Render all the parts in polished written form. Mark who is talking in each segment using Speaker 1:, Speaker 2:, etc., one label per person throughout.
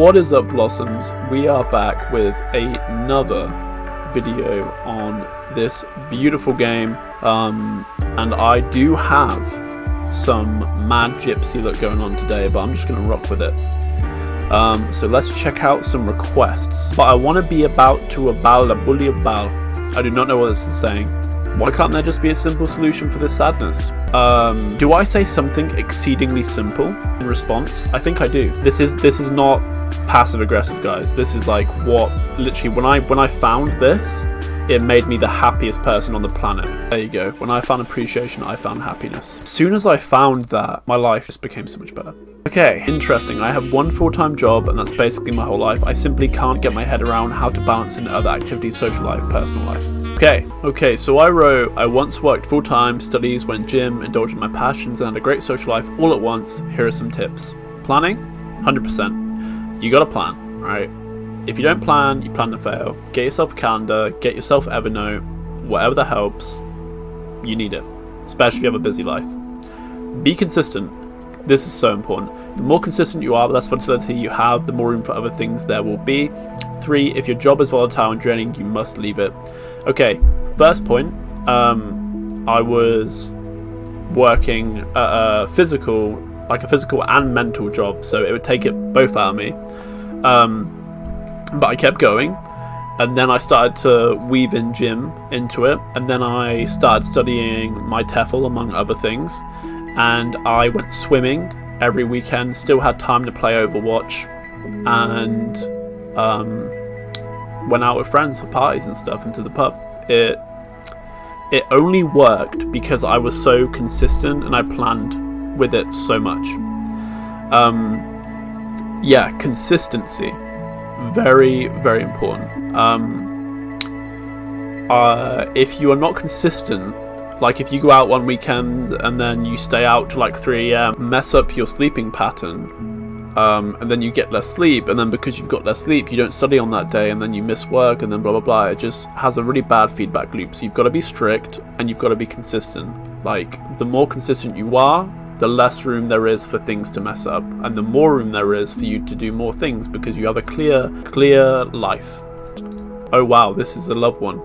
Speaker 1: What is up, Blossoms? We are back with another video on this beautiful game, and I do have some mad gypsy look going on today, but I'm just going to rock with it. So let's check out some requests. But I want to be about to a bal, a bully a bal. I do not know what this is saying. Why can't there just be a simple solution for this sadness? Do I say something exceedingly simple in response? I think I do. This is not passive aggressive, guys. This is like what literally when I found this, it made me the happiest person on the planet. There you go. When I found appreciation, I found happiness. As soon as I found that, my life just became so much better. Okay, interesting. I have one full-time job, and that's basically my whole life. I simply can't get my head around how to balance in other activities, social life, personal life. Okay, so I wrote, I once worked full-time, studies, went gym, indulged in my passions, and had a great social life all at once. Here are some tips. Planning? 100%. You gotta plan, right? If you don't plan, you plan to fail. Get yourself a calendar, get yourself Evernote, whatever that helps. You need it, especially if you have a busy life. Be consistent. This is so important. The more consistent you are, the less volatility you have, the more room for other things there will be. 3, if your job is volatile and draining, you must leave it. Okay, first point, I was working at a physical and mental job, so it would take it both out of me. But I kept going, and then I started to weave in gym into it, and then I started studying my TEFL, among other things, and I went swimming every weekend, still had time to play Overwatch, and went out with friends for parties and stuff, into the pub. It only worked because I was so consistent and I planned with it so much. Yeah, consistency. Very, very important. If you are not consistent, like if you go out one weekend and then you stay out till like 3 AM, mess up your sleeping pattern, and then you get less sleep, and then because you've got less sleep, you don't study on that day, and then you miss work, and then blah blah blah. It just has a really bad feedback loop. So you've got to be strict and you've got to be consistent. Like, the more consistent you are, the less room there is for things to mess up, and the more room there is for you to do more things, because you have a clear life. Oh wow, this is a loved one.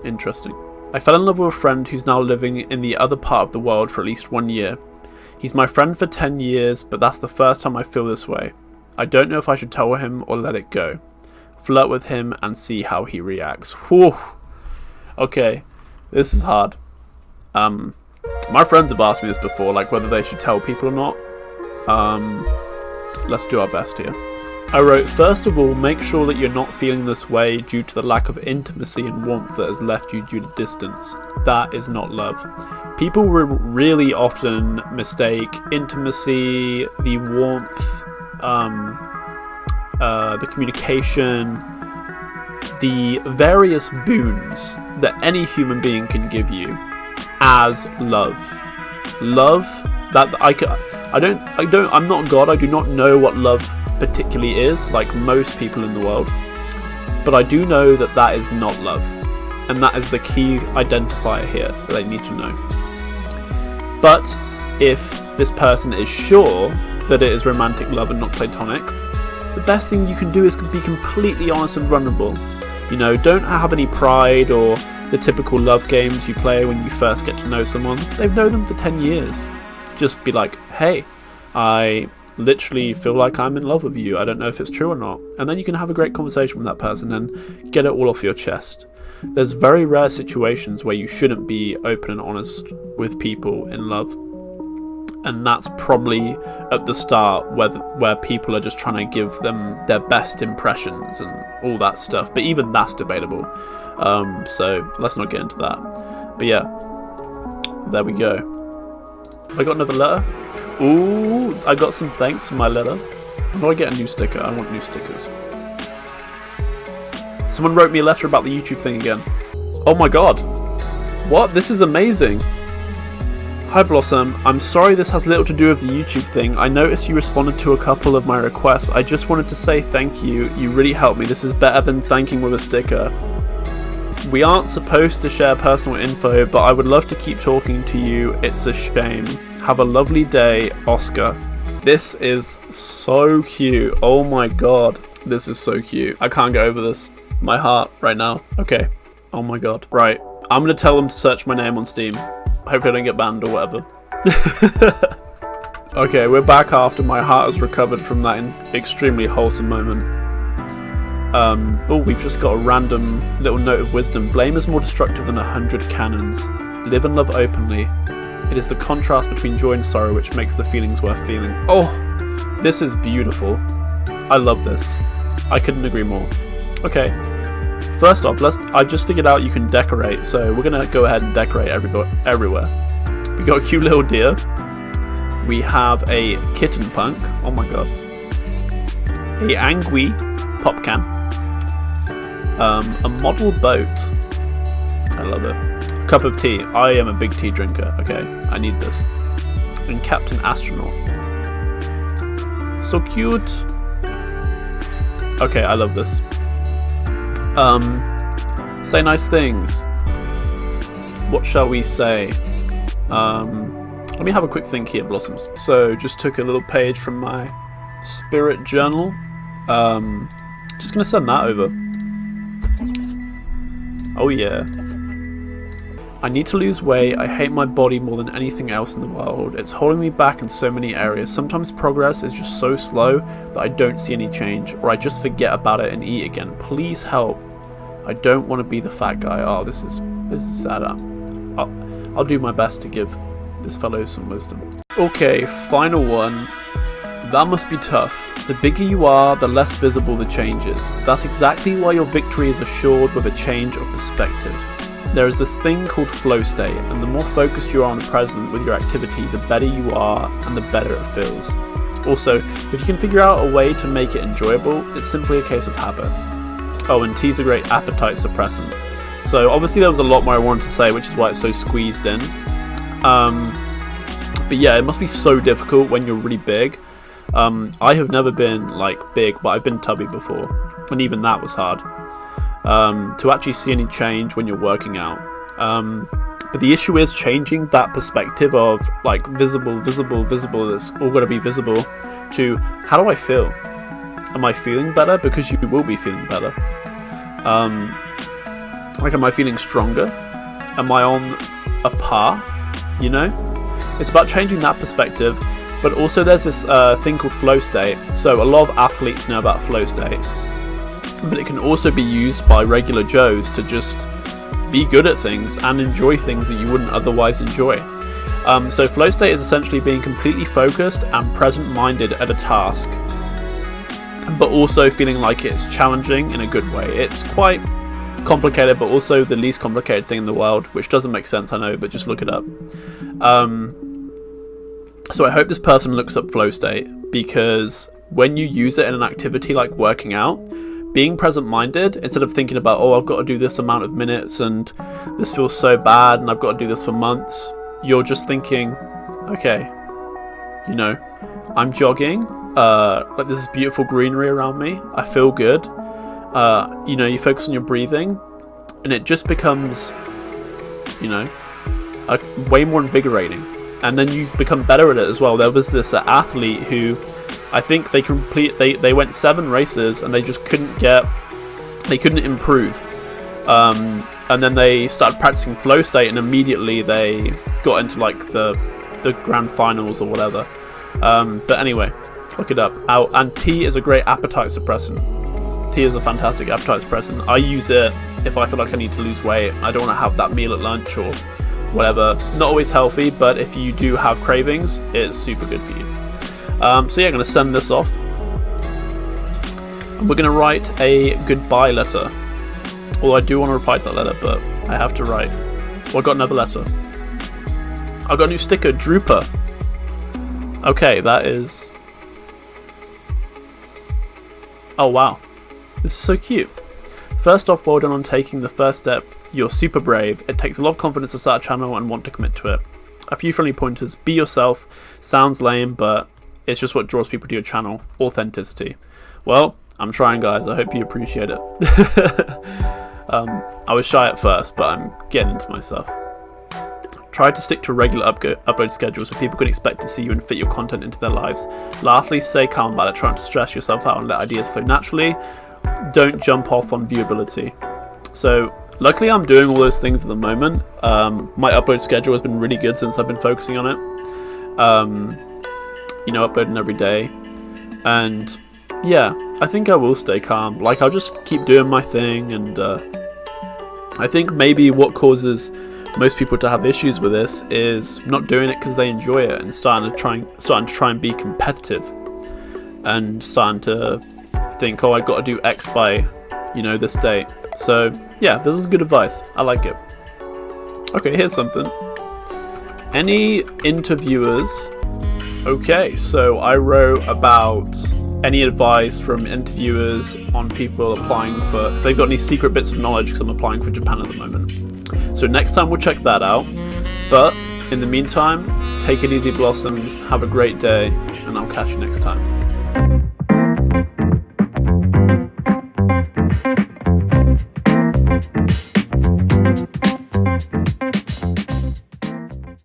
Speaker 1: Interesting. I fell in love with a friend who's now living in the other part of the world for at least 1 year. He's my friend for 10 years, but that's the first time I feel this way. I don't know if I should tell him or let it go. Flirt with him and see how he reacts. Whew. Okay, this is hard. My friends have asked me this before, like whether they should tell people or not. Let's do our best here. I wrote, first of all, make sure that you're not feeling this way due to the lack of intimacy and warmth that has left you due to distance. That is not love. People really often mistake intimacy, the warmth, the communication, the various boons that any human being can give you as love. Love that I'm not God. I do not know what love particularly is, like most people in the world, but I do know that that is not love, and that is the key identifier here that they need to know. But if this person is sure that it is romantic love and not platonic, the best thing you can do is be completely honest and vulnerable. You know, don't have any pride or the typical love games you play when you first get to know someone. They've known them for 10 years. Just be like, hey, I literally feel like I'm in love with you. I don't know if it's true or not. And then you can have a great conversation with that person and get it all off your chest. There's very rare situations where you shouldn't be open and honest with people in love. And that's probably at the start where people are just trying to give them their best impressions and all that stuff. But even that's debatable. So let's not get into that. But yeah, there we go. Have I got another letter? Ooh, I got some thanks for my letter. How do I get a new sticker? I want new stickers. Someone wrote me a letter about the YouTube thing again. Oh my god. What? This is amazing. Hi Blossom, I'm sorry this has little to do with the YouTube thing. I noticed you responded to a couple of my requests. I just wanted to say thank you. You really helped me. This is better than thanking with a sticker. We aren't supposed to share personal info, but I would love to keep talking to you. It's a shame. Have a lovely day, Oscar. This is so cute. Oh my god. This is so cute. I can't get over this. My heart right now. Okay. Oh my god. Right. I'm gonna tell them to search my name on Steam. Hopefully I don't get banned or whatever. Okay, we're back after my heart has recovered from that extremely wholesome moment. Oh, we've just got a random little note of wisdom. Blame is more destructive than 100 cannons. Live and love openly. It is the contrast between joy and sorrow which makes the feelings worth feeling. Oh, this is beautiful. I love this. I couldn't agree more. Okay, first off, I just figured out you can decorate, so we're gonna go ahead and decorate everywhere. We got a cute little deer. We have a kitten punk. Oh my god. A angry pop can. A model boat. I love it. A cup of tea. I am a big tea drinker. Okay, I need this. And Captain Astronaut. So cute. Okay, I love this. Say nice things. What shall we say? Let me have a quick think here, Blossoms. So, just took a little page from my spirit journal. Just gonna send that over. Oh yeah. I need to lose weight. I hate my body more than anything else in the world. It's holding me back in so many areas. Sometimes progress is just so slow that I don't see any change, or I just forget about it and eat again. Please help. I don't want to be the fat guy. Oh, this is sad. I'll do my best to give this fellow some wisdom. Okay, final one. That must be tough. The bigger you are, the less visible the change is. That's exactly why your victory is assured with a change of perspective. There is this thing called flow state, and the more focused you are on the present with your activity, the better you are and the better it feels. Also, if you can figure out a way to make it enjoyable, it's simply a case of habit. Oh, and tea's a great appetite suppressant. So obviously there was a lot more I wanted to say, which is why it's so squeezed in. But yeah, it must be so difficult when you're really big. I have never been like big, but I've been tubby before, and even that was hard. To actually see any change when you're working out. But the issue is changing that perspective of like visible, it's all got to be visible, to how do I feel? Am I feeling better? Because you will be feeling better. Like, am I feeling stronger? Am I on a path? You know? It's about changing that perspective, but also there's this thing called flow state. So a lot of athletes know about flow state, but it can also be used by regular Joes to just be good at things and enjoy things that you wouldn't otherwise enjoy. So flow state is essentially being completely focused and present-minded at a task, but also feeling like it's challenging in a good way. It's quite complicated, but also the least complicated thing in the world, which doesn't make sense, I know, but just look it up. So I hope this person looks up flow state, because when you use it in an activity like working out, being present-minded, instead of thinking about, oh, I've got to do this amount of minutes and this feels so bad and I've got to do this for months, you're just thinking, okay, you know, I'm jogging, like there's this beautiful greenery around me, I feel good, you know, you focus on your breathing, and it just becomes, you know, way more invigorating, and then you become better at it as well. There was this athlete who, I think they went 7 races and they just couldn't improve, and then they started practicing flow state, and immediately they got into like the grand finals or whatever. But anyway, look it up. And tea is a great appetite suppressant. Tea is a fantastic appetite suppressant. I use it if I feel like I need to lose weight. I don't want to have that meal at lunch or whatever. Not always healthy, but if you do have cravings, it's super good for you. So yeah, I'm going to send this off. And we're going to write a goodbye letter. Although I do want to reply to that letter, but I have to write. Oh, I got another letter. I got a new sticker, Drooper. Okay, that is... Oh wow. This is so cute. First off, well done on taking the first step. You're super brave. It takes a lot of confidence to start a channel and want to commit to it. A few friendly pointers. Be yourself. Sounds lame, but it's just what draws people to your channel. Authenticity. Well, I'm trying, guys. I hope you appreciate it. I was shy at first, but I'm getting into myself. Try to stick to a regular upload schedule so people can expect to see you and fit your content into their lives. Lastly, stay calm about it. Try not to stress yourself out and let ideas flow naturally. Don't jump off on viewability. So luckily I'm doing all those things at the moment. My upload schedule has been really good since I've been focusing on it. You know, uploading every day. And yeah, I think I will stay calm. Like, I'll just keep doing my thing, and I think maybe what causes most people to have issues with this is not doing it because they enjoy it and starting to try and be competitive and starting to think, oh, I got to do X by, you know, this date. So yeah, this is good advice. I like it. Okay, here's something. Any interviewers? Okay, so I wrote about any advice from interviewers on people applying for, if they've got any secret bits of knowledge, because I'm applying for Japan at the moment. So next time we'll check that out. But in the meantime, take it easy, Blossoms. Have a great day, and I'll catch you next time.